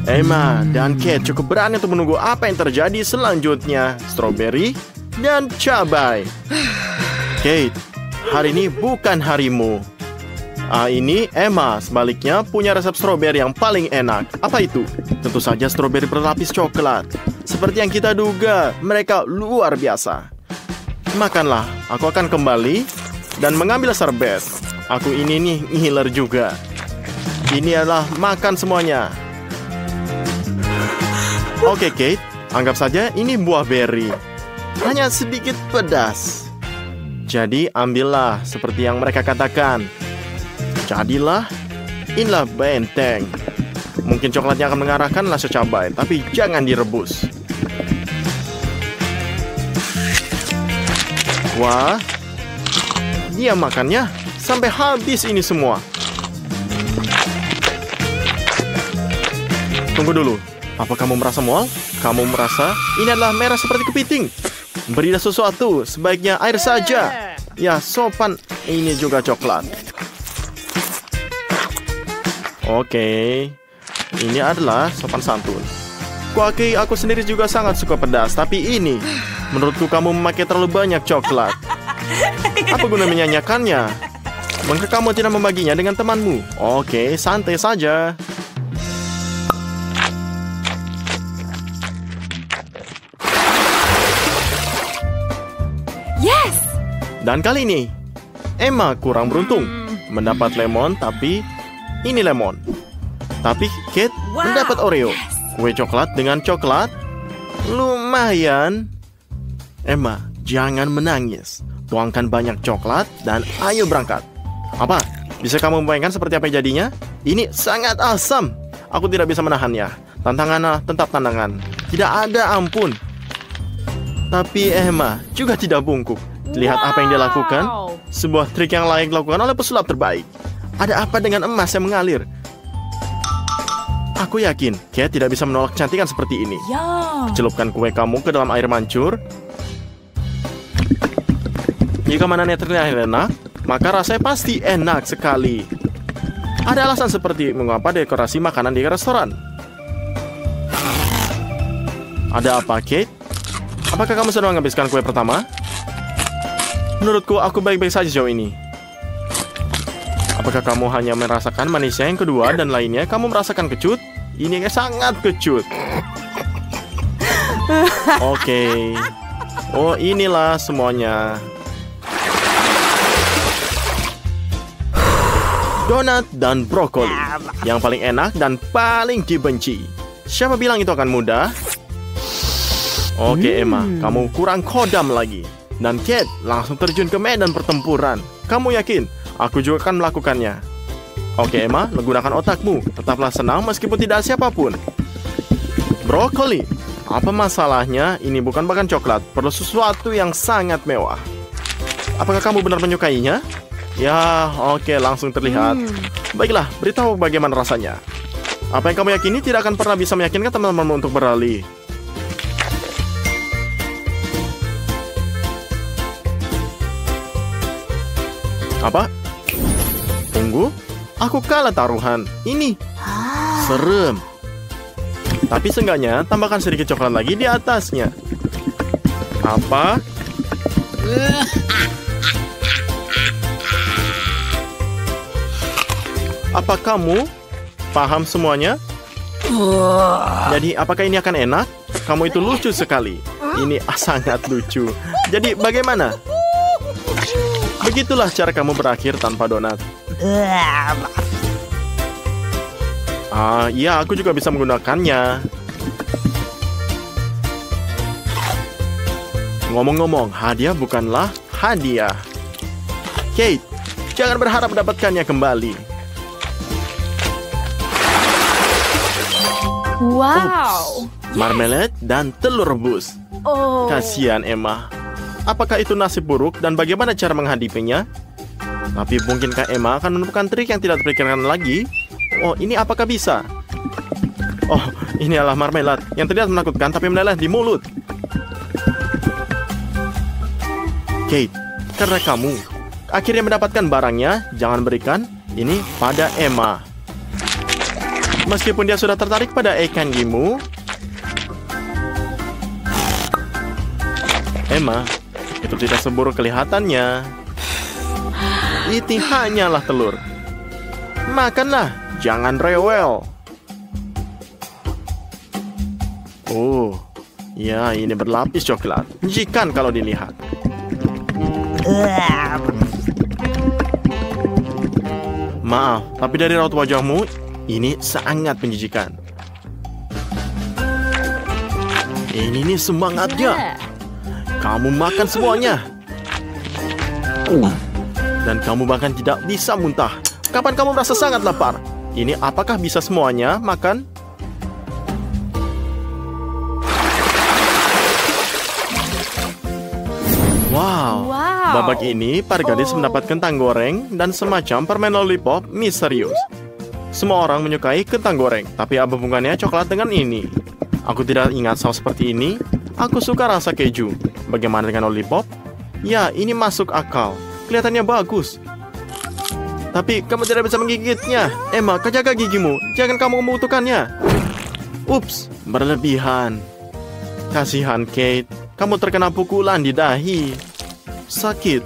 Emma dan Kate cukup berani untuk menunggu apa yang terjadi selanjutnya. Strawberry dan cabai. Kate, hari ini bukan harimu. Ini Emma sebaliknya punya resep strawberry yang paling enak. Apa itu? Tentu saja strawberry berlapis coklat. Seperti yang kita duga, mereka luar biasa. Makanlah, aku akan kembali dan mengambil serbet. Aku ini nih ngiler juga. Ini adalah makan semuanya. Oke Kate, anggap saja ini buah beri. Hanya sedikit pedas. Jadi ambillah seperti yang mereka katakan. Jadilah, inilah benteng. Mungkin coklatnya akan mengarahkan rasa cabai, tapi jangan direbus. Wah, dia makannya sampai habis ini semua. Tunggu dulu, apa kamu merasa mual? Kamu merasa ini adalah merah seperti kepiting? Berilah sesuatu, sebaiknya air saja. Ya, sopan, ini juga coklat. Oke, ini adalah sopan santun. Kuaki, aku sendiri juga sangat suka pedas, tapi ini, menurutku kamu memakai terlalu banyak coklat. Apa guna menyanyikannya? Mengapa kamu tidak membaginya dengan temanmu? Oke, santai saja. Yes! Dan kali ini, Emma kurang beruntung. Mendapat lemon, tapi ini lemon. Tapi Kate mendapat Oreo. Kue coklat dengan coklat. Lumayan. Emma, jangan menangis. Tuangkan banyak coklat dan ayo berangkat. Apa? Bisa kamu membayangkan seperti apa jadinya? Ini sangat asam. Aku tidak bisa menahannya. Tantangannya tetap tantangan. Tidak ada ampun. Tapi Emma juga tidak bungkuk. Lihat apa yang dia lakukan. Sebuah trik yang layak dilakukan oleh pesulap terbaik. Ada apa dengan emas yang mengalir? Aku yakin Kate tidak bisa menolak kecantikan seperti ini. Celupkan kue kamu ke dalam air mancur. Jika mananya terlihat enak, maka rasanya pasti enak sekali. Ada alasan seperti mengapa dekorasi makanan di restoran. Ada apa, Kate? Apakah kamu sudah menghabiskan kue pertama? Menurutku, aku baik-baik saja sejauh ini. Apakah kamu hanya merasakan manisnya yang kedua dan lainnya kamu merasakan kecut? Ini sangat kecut. Oke. Oh, inilah semuanya. Donat dan brokoli. Yang paling enak dan paling dibenci. Siapa bilang itu akan mudah? Oke, Emma, kamu kurang kodam lagi. Dan Kate langsung terjun ke medan pertempuran. Kamu yakin? Aku juga akan melakukannya. Oke, Emma, gunakan otakmu. Tetaplah senang meskipun tidak ada siapapun. Brokoli. Apa masalahnya? Ini bukan bahkan coklat. Perlu sesuatu yang sangat mewah. Apakah kamu benar menyukainya? Ya, oke, langsung terlihat. Baiklah, beritahu bagaimana rasanya. Apa yang kamu yakini tidak akan pernah bisa meyakinkan teman-temanmu untuk beralih. Apa? Tunggu, aku kalah taruhan. Ini serem. Tapi seenggaknya tambahkan sedikit coklat lagi di atasnya. Apa? Apa kamu paham semuanya? Jadi apakah ini akan enak? Kamu itu lucu sekali. Ini sangat lucu. Jadi bagaimana? Begitulah cara kamu berakhir tanpa donat. Iya, aku juga bisa menggunakannya. Ngomong-ngomong, hadiah bukanlah hadiah. Kate, jangan berharap mendapatkannya kembali. Wow. Marmalade dan telur rebus. Kasihan Emma. Apakah itu nasib buruk dan bagaimana cara menghadapinya? Tapi mungkinkah Emma akan menemukan trik yang tidak terpikirkan lagi? Oh, ini apakah bisa? Oh, ini adalah marmelade yang terlihat menakutkan tapi meleleh di mulut. Kate, karena kamu akhirnya mendapatkan barangnya, jangan berikan ini pada Emma. Meskipun dia sudah tertarik pada ikanmu, Emma, itu tidak seburuk kelihatannya. Itu hanyalah telur. Makanlah, jangan rewel. Oh, ya ini berlapis coklat. Menjijikan kalau dilihat. Maaf, tapi dari raut wajahmu, ini sangat menjijikan. Ini nih semangatnya. Kamu makan semuanya. Dan kamu bahkan tidak bisa muntah. Kapan kamu merasa sangat lapar? Ini apakah bisa semuanya makan? Wow. Babak ini, para gadis mendapat kentang goreng dan semacam permen lollipop misterius. Semua orang menyukai kentang goreng, tapi apa hubungannya coklat dengan ini? Aku tidak ingat saus seperti ini. Aku suka rasa keju. Bagaimana dengan lollipop? Ya, ini masuk akal. Kelihatannya bagus. Tapi kamu tidak bisa menggigitnya. Emma, jaga gigimu. Jangan kamu membutuhkannya. Ups, berlebihan. Kasihan Kate. Kamu terkena pukulan di dahi. Sakit.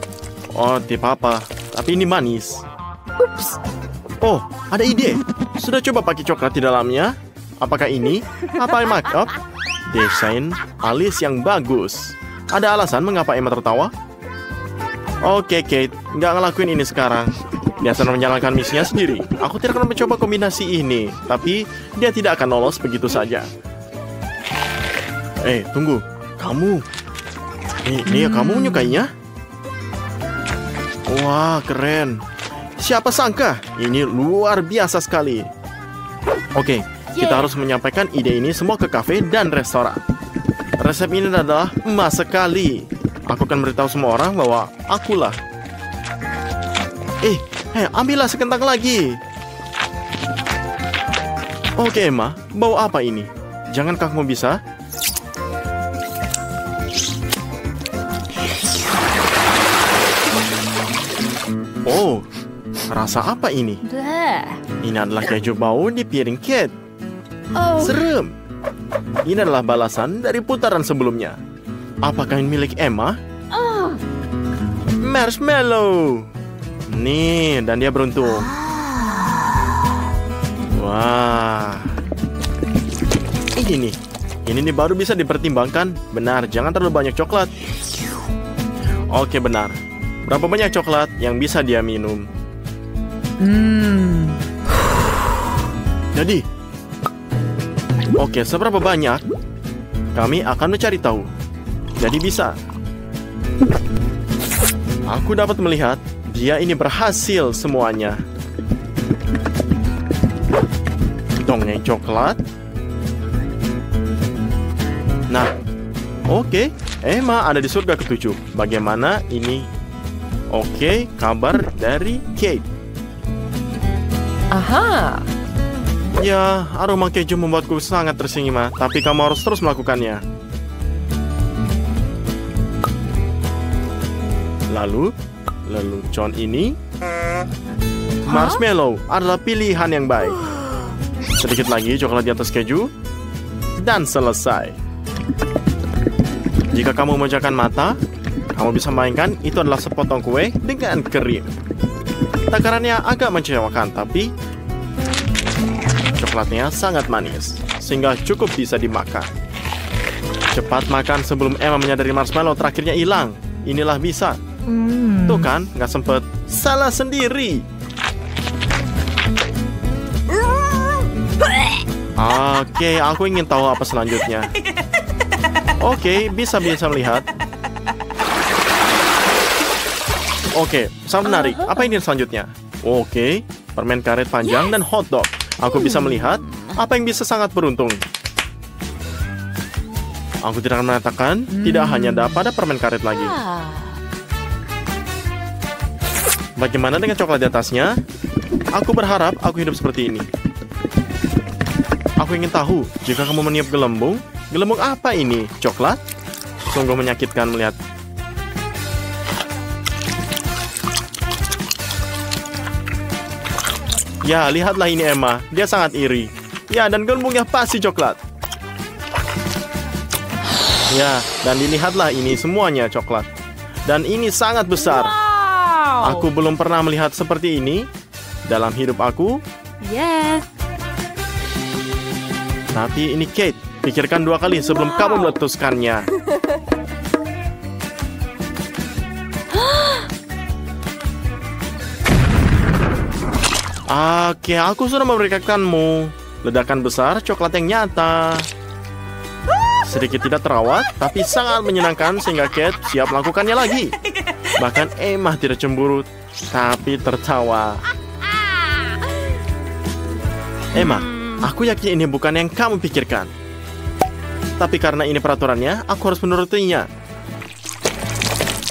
Oh, tidak apa. Tapi ini manis. Ups. Oh, ada ide. Sudah coba pakai coklat di dalamnya? Apakah ini? Apa make up? Desain alis yang bagus. Ada alasan mengapa Emma tertawa? Oke, Kate. Nggak ngelakuin ini sekarang. Dia sedang menjalankan misinya sendiri. Aku tidak akan mencoba kombinasi ini. Tapi dia tidak akan lolos begitu saja. Tunggu. Kamu. Ini kamu menyukainya? Wah, keren. Siapa sangka? Ini luar biasa sekali. Oke, kita harus menyampaikan ide ini semua ke kafe dan restoran. Resep ini adalah emas sekali. Aku akan beritahu semua orang bahwa akulah. Ambillah sekentang lagi. Oke, Emma, bau apa ini? Jangankah kamu bisa? Oh, rasa apa ini? Ini adalah keju bau di piring Kate. Serem. Ini adalah balasan dari putaran sebelumnya. Apakah ini milik Emma? Marshmallow. Nih, dan dia beruntung. Wah. Ini nih baru bisa dipertimbangkan. Benar, jangan terlalu banyak coklat. Oke, benar. Berapa banyak coklat yang bisa dia minum? Jadi, oke, seberapa banyak? Kami akan mencari tahu. Jadi bisa. Aku dapat melihat dia ini berhasil semuanya. Dongeng coklat. Nah, oke. Emma ada di surga ke-7. Bagaimana ini? Oke, kabar dari Kate. Aha. Ya, aroma keju membuatku sangat tersinggung, tapi kamu harus terus melakukannya. Lalu John ini marshmallow adalah pilihan yang baik. Sedikit lagi coklat di atas keju dan selesai. Jika kamu memejamkan mata, kamu bisa mainkan itu adalah sepotong kue dengan krim. Takarannya agak mengecewakan, tapi coklatnya sangat manis, sehingga cukup bisa dimakan. Cepat makan sebelum Emma menyadari marshmallow terakhirnya hilang. Inilah bisa. Tuh kan, nggak sempet. Salah sendiri. Oke, aku ingin tahu apa selanjutnya. Oke, bisa melihat. Oke, sangat menarik. Apa ini selanjutnya? Oke, permen karet panjang dan hotdog. Aku bisa melihat apa yang bisa sangat beruntung. Aku tidak akan mengatakan tidak hanya pada permen karet lagi. Bagaimana dengan coklat di atasnya? Aku berharap aku hidup seperti ini. Aku ingin tahu, jika kamu meniup gelembung apa ini? Coklat? Sungguh menyakitkan melihat. Ya, lihatlah ini Emma. Dia sangat iri. Ya, dan gelembungnya pasti coklat. Ya, dan dilihatlah ini semuanya coklat. Dan ini sangat besar. Wow. Aku belum pernah melihat seperti ini dalam hidup aku. Yes. Tapi ini Kate, pikirkan 2 kali sebelum kamu meletuskannya. Oke, aku sudah memberikanmu ledakan besar coklat yang nyata. Sedikit tidak terawat, tapi sangat menyenangkan sehingga Kate siap melakukannya lagi. Bahkan Emma tidak cemburu, tapi tertawa. Emma, aku yakin ini bukan yang kamu pikirkan. Tapi karena ini peraturannya, aku harus menurutinya.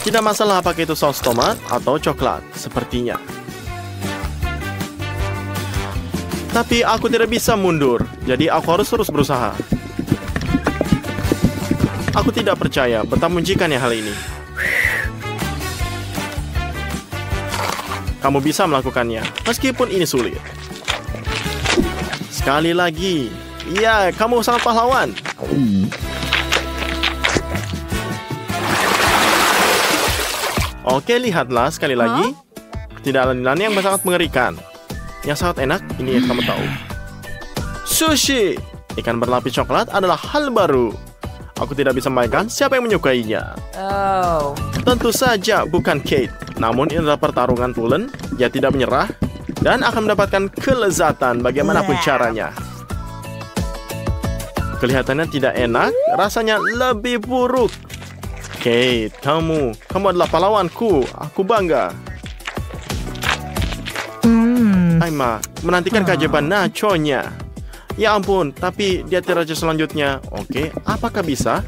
Tidak masalah apakah itu saus tomat atau coklat, sepertinya. Tapi aku tidak bisa mundur, jadi aku harus terus berusaha. Aku tidak percaya betapa menjikannya hal ini. Kamu bisa melakukannya, meskipun ini sulit. Sekali lagi. Ya, kamu sangat pahlawan. Oke, lihatlah sekali lagi. Ketidakadilan yang sangat mengerikan. Yang sangat enak, ini yang kamu tahu. Sushi. Ikan berlapis coklat adalah hal baru. Aku tidak bisa membayangkan siapa yang menyukainya. Oh. Tentu saja bukan Kate. Namun ini adalah pertarungan Tulen. Dia tidak menyerah dan akan mendapatkan kelezatan bagaimanapun caranya. Kelihatannya tidak enak, rasanya lebih buruk. Kate, kamu adalah pahlawanku. Aku bangga. Emma menantikan keajaiban nachonya. Ya ampun, tapi dia tidak selanjutnya. Oke, apakah bisa?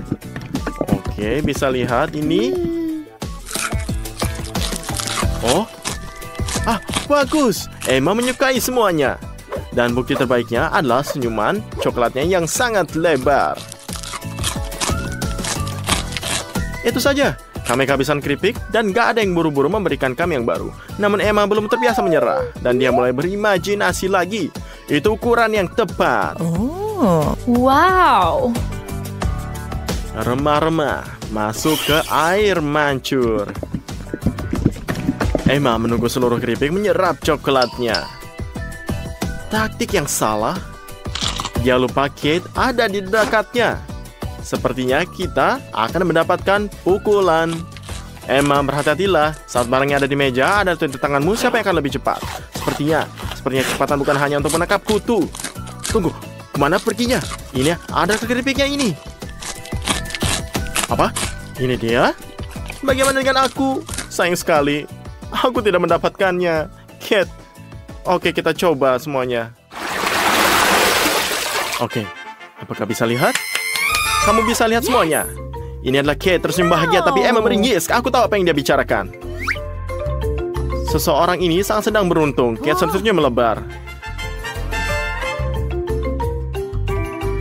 Oke, bisa lihat ini. Oh, bagus. Emma menyukai semuanya. Dan bukti terbaiknya adalah senyuman coklatnya yang sangat lebar. Itu saja. Kami kehabisan keripik dan gak ada yang buru-buru memberikan kami yang baru. Namun Emma belum terbiasa menyerah. Dan dia mulai berimajinasi lagi. Itu ukuran yang tepat. Oh, wow. Remah-remah masuk ke air mancur. Emma menunggu seluruh keripik menyerap coklatnya. Taktik yang salah. Dia lupa Kate ada di dekatnya. Sepertinya kita akan mendapatkan pukulan. Emma, berhati-hatilah. Saat barangnya ada di meja, ada di tanganmu, siapa yang akan lebih cepat? Sepertinya kecepatan bukan hanya untuk menangkap kutu. Tunggu, kemana perginya? Ini ada keripiknya ini. Apa? Ini dia? Bagaimana dengan aku? Sayang sekali, aku tidak mendapatkannya. Kate. Oke, kita coba semuanya. Oke, apakah bisa lihat? Kamu bisa lihat semuanya. Ini adalah Kate tersenyum bahagia, tapi Emma meringis. Aku tahu apa yang dia bicarakan. Seseorang ini sangat sedang beruntung. Kate seterusnya melebar.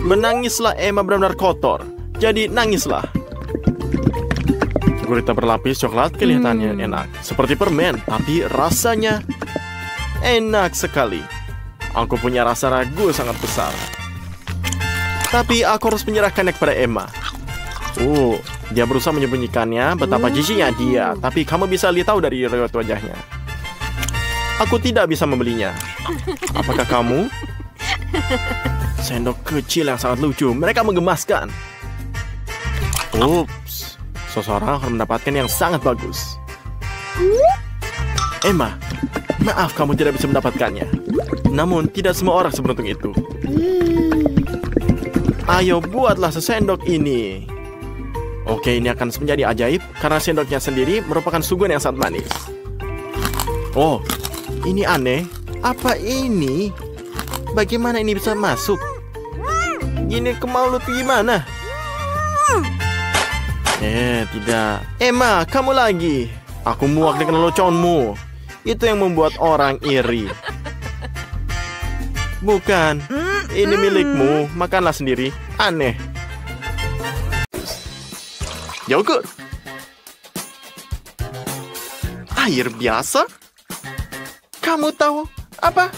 Menangislah, Emma benar-benar kotor. Jadi nangislah. Gurita berlapis coklat kelihatannya enak. Seperti permen, tapi rasanya enak sekali. Aku punya rasa ragu sangat besar. Tapi aku harus menyerahkannya kepada Emma. Dia berusaha menyembunyikannya betapa jijiknya dia. Tapi kamu bisa lihat tahu dari raut wajahnya. Aku tidak bisa membelinya. Apakah kamu? Sendok kecil yang sangat lucu. Mereka menggemaskan. Ups. Seseorang akan mendapatkan yang sangat bagus. Emma, maaf kamu tidak bisa mendapatkannya. Namun tidak semua orang seberuntung itu. Ayo buatlah sesendok ini. Oke, ini akan menjadi ajaib karena sendoknya sendiri merupakan suguhan yang sangat manis. Oh, ini aneh. Apa ini? Bagaimana ini bisa masuk? Ini ke mulut gimana? Tidak. Emma, kamu lagi. Aku muak dengan leluconmu. Itu yang membuat orang iri. Bukan. Ini milikmu, makanlah sendiri. Aneh. Yogurt. Air biasa? Kamu tahu apa?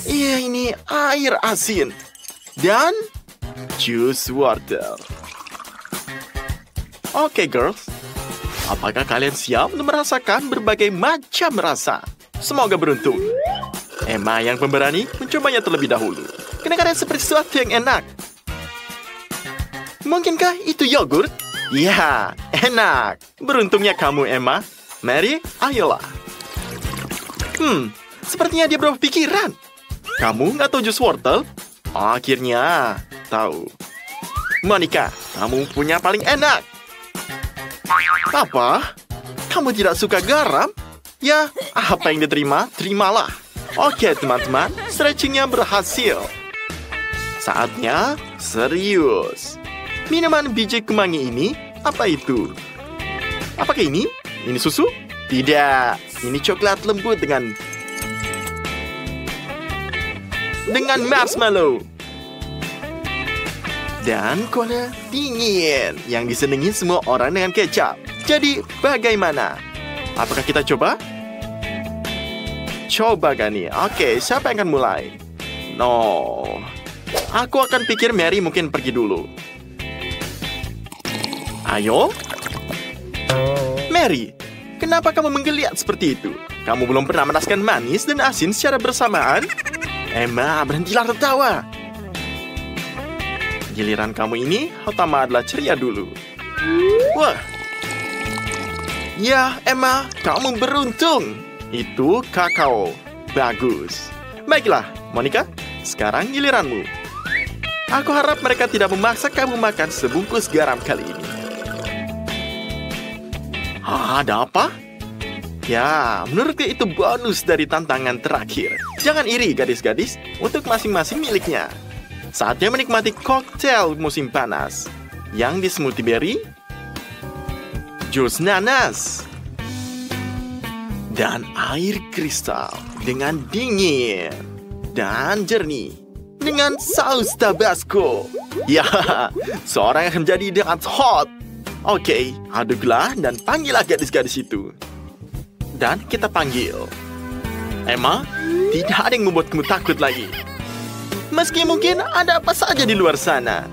Iya, ini air asin. dan jus wortel. Oke, girls. Apakah kalian siap untuk merasakan berbagai macam rasa? Semoga beruntung. Emma yang pemberani mencobanya terlebih dahulu. Kedengarannya seperti sesuatu yang enak. Mungkinkah itu yogurt? Ya, enak. Beruntungnya kamu, Emma. Mary, ayolah. Sepertinya dia berubah pikiran. Kamu nggak tahu jus wortel? Akhirnya tahu. Monica, kamu punya paling enak. Apa? Kamu tidak suka garam? Ya, apa yang diterima, terimalah. Oke, teman-teman, stretchingnya berhasil. Saatnya serius. Minuman biji kemangi ini, apa itu? Apakah ini? Ini susu? Tidak, ini coklat lembut dengan marshmallow. Dan cola dingin yang disenangi semua orang dengan kecap. Jadi, bagaimana? Apakah kita coba? Coba kan nih. Oke, siapa yang akan mulai? No. Aku akan pikir Mary mungkin pergi dulu. Ayo. Mary, kenapa kamu menggeliat seperti itu? Kamu belum pernah merasakan manis dan asin secara bersamaan? Emma, berhentilah tertawa. Giliran kamu ini, utama adalah ceria dulu. Wah. Ya, Emma, kamu beruntung. Itu kakao. Bagus. Baiklah, Monica, sekarang giliranmu. Aku harap mereka tidak memaksa kamu makan sebungkus garam kali ini. Ada apa? Ya, menurutku itu bonus dari tantangan terakhir. Jangan iri, gadis-gadis, untuk masing-masing miliknya. Saatnya menikmati koktail musim panas. Yang di smoothie berry, jus nanas, dan air kristal dengan dingin dan jernih dengan saus tabasco. Ya, seorang yang akan menjadi dengan hot. Oke, aduklah dan panggillah gadis-gadis itu. Dan kita panggil. Emma, tidak ada yang membuat kamu takut lagi. Meski mungkin ada apa saja di luar sana.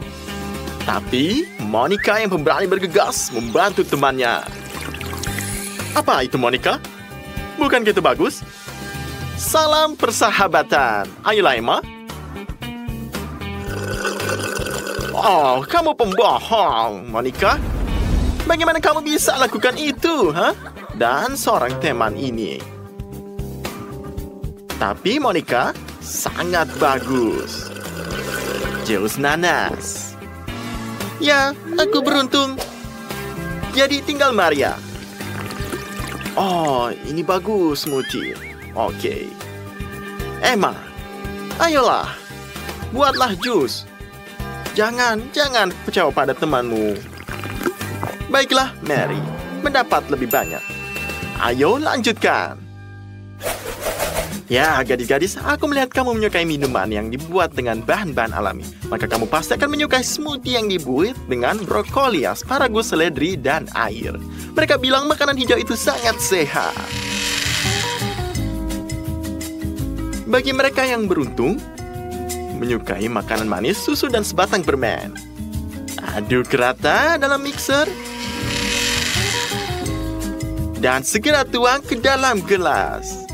Tapi, Monica yang pemberani bergegas membantu temannya. Apa itu, Monica? Bukankah itu bagus? Salam persahabatan. Ayolah, Emma. Oh, kamu pembohong, Monica. Bagaimana kamu bisa lakukan itu, ha? Dan seorang teman ini. Tapi Monica sangat bagus. Jus nanas. Ya, aku beruntung. Jadi tinggal Maria. Oh, ini bagus smoothie. Oke. Emma, ayolah. Buatlah jus. Jangan kecewa pada temanmu. Baiklah, Mary. Mendapat lebih banyak. Ayo lanjutkan. Ya, gadis-gadis, aku melihat kamu menyukai minuman yang dibuat dengan bahan-bahan alami. Maka kamu pasti akan menyukai smoothie yang dibuat dengan brokoli, asparagus, seledri, dan air. Mereka bilang makanan hijau itu sangat sehat. Bagi mereka yang beruntung, menyukai makanan manis, susu, dan sebatang permen. Aduk rata dalam mixer. Dan segera tuang ke dalam gelas.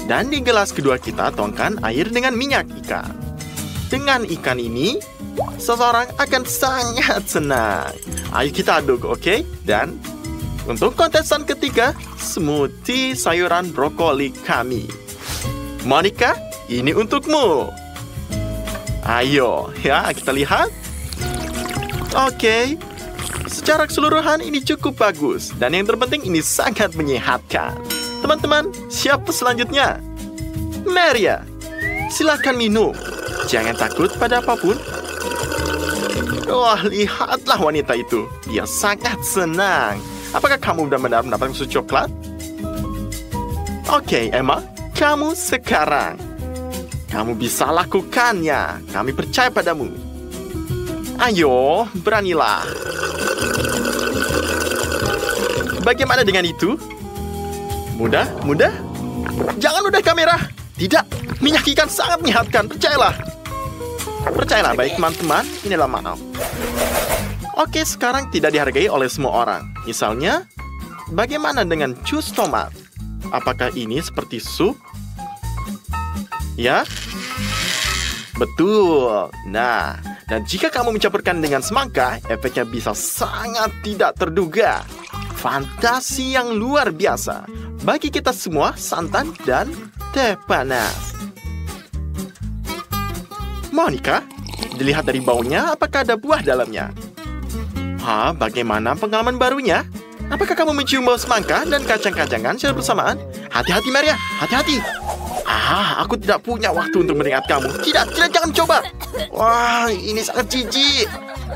Dan di gelas kedua kita tuangkan air dengan minyak ikan. Dengan ikan ini, seseorang akan sangat senang. Ayo kita aduk, oke? Dan untuk kontestan ketiga, smoothie sayuran brokoli kami. Monica, ini untukmu. Ayo, ya kita lihat. Oke. Secara keseluruhan ini cukup bagus. Dan yang terpenting ini sangat menyehatkan. Teman-teman, siapa selanjutnya? Maria, silakan minum. Jangan takut pada apapun. Wah, lihatlah wanita itu. Dia sangat senang. Apakah kamu benar-benar mendapatkan susu coklat? Oke, Emma, kamu sekarang. Kamu bisa lakukannya. Kami percaya padamu. Ayo, beranilah. Bagaimana dengan itu? Mudah? Jangan udah kamera. Tidak, minyak ikan sangat menyehatkan, percayalah. Percayalah baik teman-teman, inilah maaf. Oke, sekarang tidak dihargai oleh semua orang. Misalnya, bagaimana dengan jus tomat? Apakah ini seperti sup? Ya? Betul. Nah, dan jika kamu mencampurkan dengan semangka, efeknya bisa sangat tidak terduga. Fantasi yang luar biasa. Bagi kita semua, santan dan teh panas. Monica, dilihat dari baunya, apakah ada buah dalamnya? Bagaimana pengalaman barunya? Apakah kamu mencium bau semangka dan kacang-kacangan secara bersamaan? Hati-hati, Maria, hati-hati. Aku tidak punya waktu untuk melihat kamu. Tidak, jangan coba. Wah, ini sangat jijik.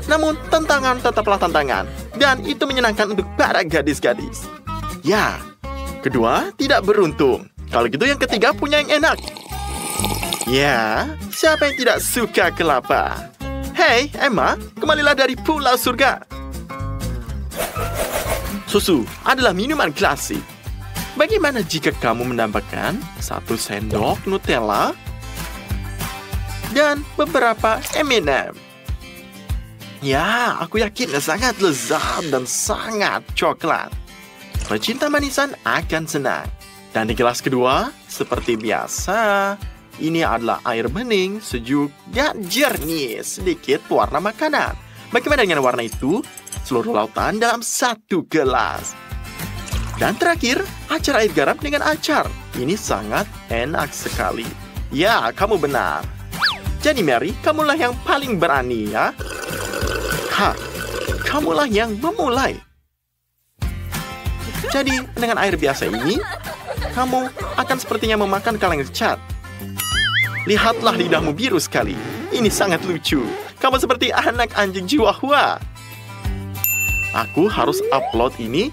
Namun, tantangan tetaplah tantangan. Dan itu menyenangkan untuk para gadis-gadis. Ya, kedua, tidak beruntung. Kalau gitu yang ketiga punya yang enak. Ya, siapa yang tidak suka kelapa? Hei, Emma, kembalilah dari Pulau Surga. Susu adalah minuman klasik. Bagaimana jika kamu menambahkan 1 sendok Nutella dan beberapa M&M? Ya, aku yakin sangat lezat dan sangat coklat. Pecinta manisan akan senang. Dan di gelas kedua, seperti biasa, ini adalah air bening, sejuk, dan jernih. Sedikit warna makanan. Bagaimana dengan warna itu? Seluruh lautan dalam 1 gelas. Dan terakhir, acar air garam dengan acar. Ini sangat enak sekali. Ya, kamu benar. Jadi Mary, kamulah yang paling berani ya. Kamulah yang memulai. Jadi, dengan air biasa ini, kamu akan sepertinya memakan kaleng cat. Lihatlah lidahmu biru sekali. Ini sangat lucu. Kamu seperti anak anjing Chihuahua. Aku harus upload ini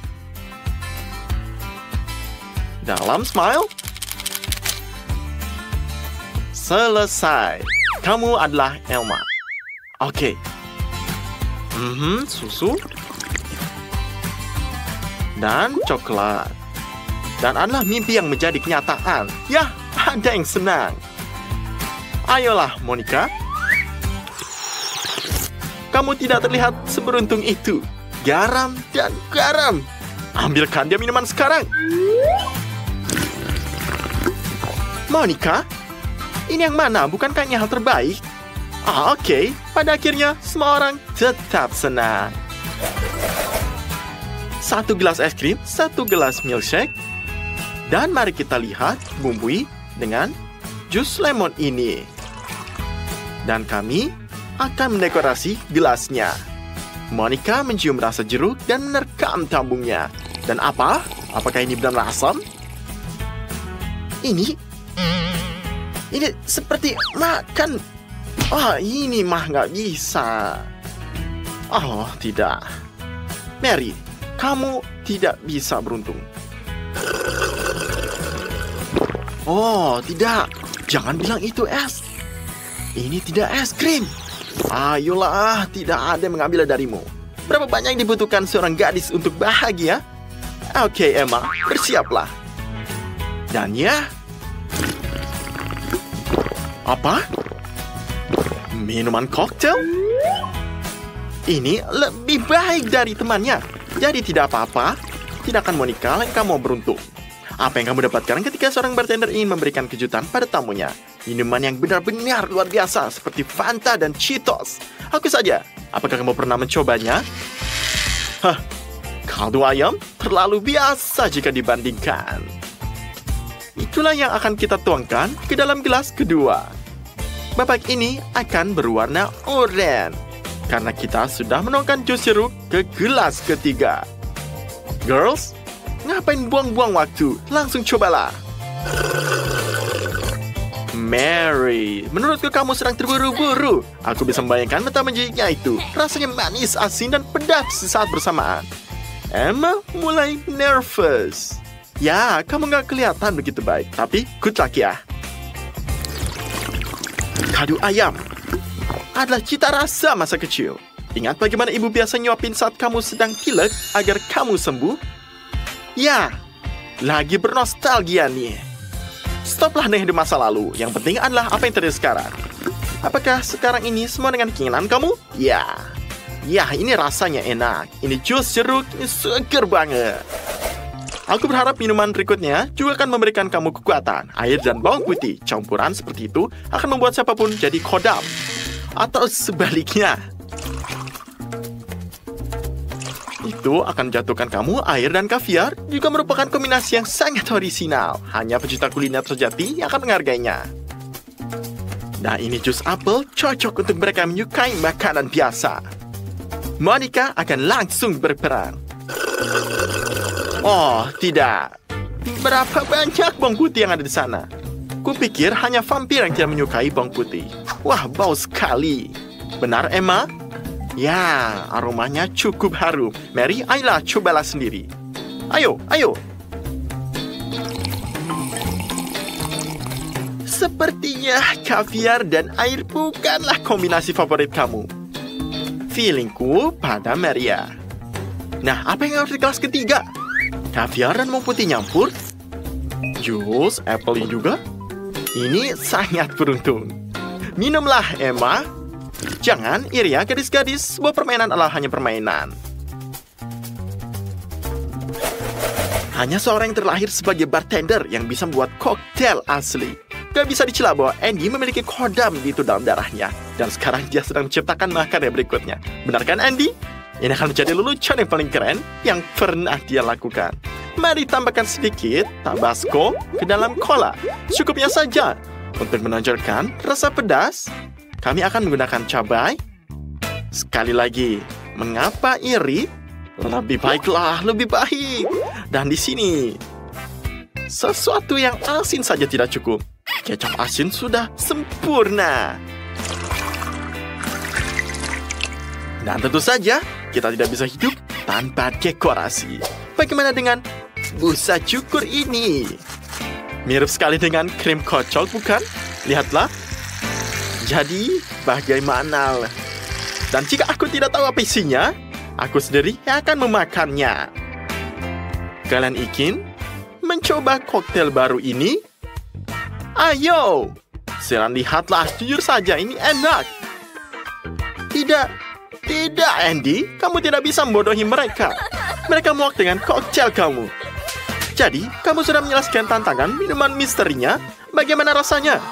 dalam Smile. Selesai. Kamu adalah Elma. Oke. Susu. Dan coklat. Dan adalah mimpi yang menjadi kenyataan. Ya, ada yang senang. Ayolah, Monica. Kamu tidak terlihat seberuntung itu. Garam dan garam. Ambilkan dia minuman sekarang. Monica, ini yang mana? Bukankah ini hal terbaik? Oke. Pada akhirnya, semua orang tetap senang. 1 gelas es krim, 1 gelas milkshake. Dan mari kita lihat bumbui dengan jus lemon ini. Dan kami akan mendekorasi gelasnya. Monica mencium rasa jeruk dan menerkam tabungnya. Dan apa? Apakah ini benar asam? Ini seperti makan. Ini mah nggak bisa. Oh, tidak. Mary, kamu tidak bisa beruntung. Oh, tidak. Jangan bilang itu es. Ini tidak es krim. Ayolah, tidak ada yang mengambil darimu. Berapa banyak yang dibutuhkan seorang gadis untuk bahagia? Oke, Emma, bersiaplah. Dan ya... Apa? Minuman koktail? Ini lebih baik dari temannya. Jadi tidak apa-apa. Tidak akan Monica yang kamu beruntung. Apa yang kamu dapatkan ketika seorang bartender ingin memberikan kejutan pada tamunya? Minuman yang benar-benar luar biasa seperti Fanta dan Cheetos. Aku saja. Apakah kamu pernah mencobanya? Kaldu ayam terlalu biasa jika dibandingkan. Itulah yang akan kita tuangkan ke dalam gelas kedua. Babak ini akan berwarna oranye karena kita sudah menuangkan jus jeruk ke gelas ketiga. Girls, ngapain buang-buang waktu? Langsung cobalah. Mary, menurutku kamu sedang terburu-buru. Aku bisa membayangkan betapa menjijiknya itu. Rasanya manis, asin, dan pedas saat bersamaan. Emma mulai nervous. Ya, kamu nggak kelihatan begitu baik. Tapi, good luck ya. Kaldu ayam adalah cita rasa masa kecil. Ingat bagaimana ibu biasa nyuapin saat kamu sedang pilek agar kamu sembuh? Ya, lagi bernostalgia nih. Stoplah dengan di masa lalu. Yang penting adalah apa yang terjadi sekarang. Apakah sekarang ini semua dengan keinginan kamu? Ya. Ya, ini rasanya enak. Ini jus jeruk, ini seger banget. Aku berharap minuman berikutnya juga akan memberikan kamu kekuatan. Air dan bawang putih campuran seperti itu akan membuat siapapun jadi kodam. Atau sebaliknya. Itu akan menjatuhkan kamu. Air dan kaviar juga merupakan kombinasi yang sangat orisinal. Hanya pecinta kuliner sejati yang akan menghargainya. Nah, ini jus apel cocok untuk mereka yang menyukai makanan biasa. Monica akan langsung berperang. Oh, tidak. Berapa banyak bawang putih yang ada di sana? Kupikir hanya vampir yang tidak menyukai bawang putih. Wah, bau sekali. Benar, Emma? Ya, aromanya cukup harum. Mary, ayolah, cobalah sendiri. Ayo, ayo. Sepertinya kaviar dan air bukanlah kombinasi favorit kamu. Feelingku pada Maria. Nah, apa yang harus di kelas ketiga? Kaviar dan bawang putih nyampur? Jus apple juga? Ini sangat beruntung. Minumlah, Emma. Jangan iri ya, gadis-gadis. Sebuah permainan adalah hanya permainan. Hanya seorang yang terlahir sebagai bartender yang bisa membuat koktail asli. Gak bisa dicela bahwa Andy memiliki kodam itu dalam darahnya. Dan sekarang dia sedang menciptakan makanan berikutnya. Benar kan, Andy? Ini akan menjadi lelucon yang paling keren yang pernah dia lakukan. Mari tambahkan sedikit Tabasco ke dalam cola. Cukupnya saja. Untuk menonjolkan rasa pedas, kami akan menggunakan cabai. Sekali lagi, mengapa iri? Lebih baiklah, lebih baik. Dan di sini, sesuatu yang asin saja tidak cukup. Kecap asin sudah sempurna. Dan tentu saja, kita tidak bisa hidup tanpa dekorasi. Bagaimana dengan busa cukur ini? Mirip sekali dengan krim kocok, bukan? Lihatlah. Jadi, bagaimana? Dan jika aku tidak tahu apa isinya, aku sendiri yang akan memakannya. Kalian ingin mencoba koktail baru ini? Ayo, silakan lihatlah, jujur saja ini enak. Tidak, Andy, kamu tidak bisa membodohi mereka. Mereka muak dengan koktail kamu. Jadi, kamu sudah menjelaskan tantangan minuman misterinya. Bagaimana rasanya?